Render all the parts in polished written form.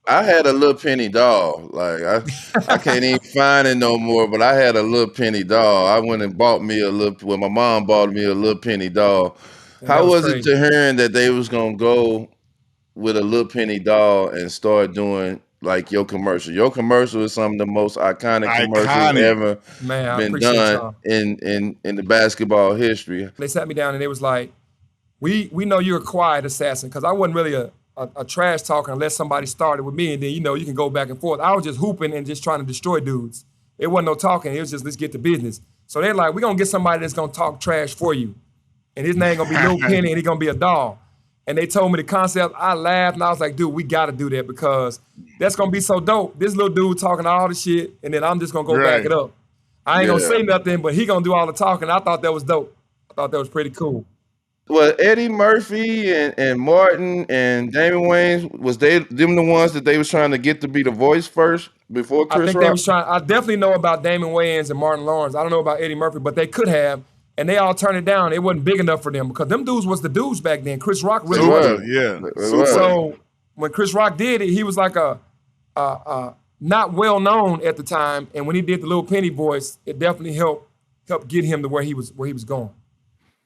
I had a little penny doll. Like I can't even find it no more. But I had a little penny doll. I went and bought me a little. Well, my mom bought me a little penny doll. And that How was was it crazy. to hearing that they was gonna go with a little penny doll and start doing like your commercial? Your commercial is some of the most iconic commercials Iconic. ever Man, I been appreciate done y'all. in the basketball history. They sat me down and it was like, we know you're a quiet assassin because I wasn't really a trash talker unless somebody started with me, and then you can go back and forth. I was just hooping and just trying to destroy dudes. It wasn't no talking. It was just let's get to business. So they're like, we're gonna get somebody that's gonna talk trash for you, and his name gonna be Lil Penny, and he gonna be a doll. And they told me the concept. I laughed and I was like, dude, we gotta do that because that's gonna be so dope. This little dude talking all the shit, and then I'm just gonna go back Right. it up. I ain't gonna Yeah. say nothing, but he gonna do all the talking. I thought that was dope. I thought that was pretty cool. Well, Eddie Murphy and Martin and Damon Wayans, was they them the ones that they was trying to get to be the voice first before I Chris think they Rock? was trying. I definitely know about Damon Wayans and Martin Lawrence. I don't know about Eddie Murphy, but they could have, and they all turned it down. It wasn't big enough for them because them dudes was the dudes back then. Chris Rock It really Super, wasn't. was. yeah. It Super. was. So when Chris Rock did it, he was like a not well known at the time, and when he did the Little Penny voice, it definitely helped get him to where he was going.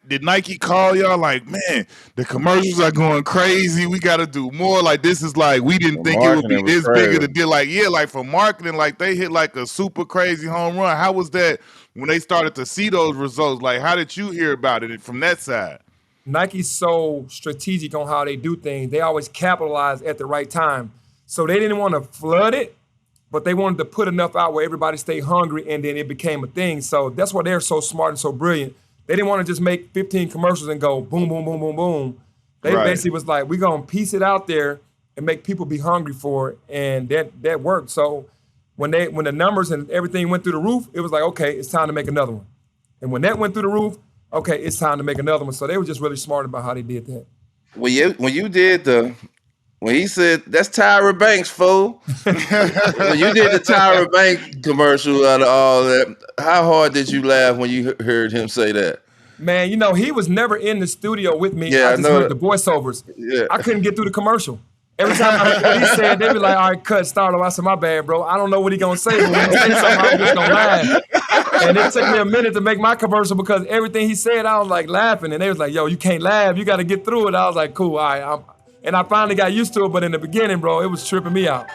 Did Nike call y'all like, man, the commercials are going crazy. We got to do more. Like, this is like, we didn't The think it would be marketing was this big of crazy. a deal. Like, yeah, like for marketing, like they hit like a super crazy home run. How was that when they started to see those results? Like, how did you hear about it from that side? Nike's so strategic on how they do things. They always capitalize at the right time. So they didn't want to flood it, but they wanted to put enough out where everybody stayed hungry, and then it became a thing. So that's why they're so smart and so brilliant. They didn't want to just make 15 commercials and go boom, boom, boom, boom, boom. They Right. basically was like, we're gonna piece it out there and make people be hungry for it, and that worked. So when the numbers and everything went through the roof, it was like, okay, it's time to make another one. And when that went through the roof, okay, it's time to make another one. So they were just really smart about how they did that. When you did when he said that's Tyra Banks, fool. When you did the Tyra Banks commercial out of all that, how hard did you laugh when you heard him say that? Man, he was never in the studio with me. Yeah, I I just know heard that. the voiceovers. Yeah. I couldn't get through the commercial. Every time I heard what he said, they'd be like, all right, cut, start over. I said, my bad, bro. I don't know what he gonna say, but when he say something, I'm just gonna laugh. And it took me a minute to make my commercial because everything he said, I was like laughing. And they was like, yo, you can't laugh. You got to get through it. I was like, cool, all right. And I finally got used to it, but in the beginning, bro, it was tripping me out.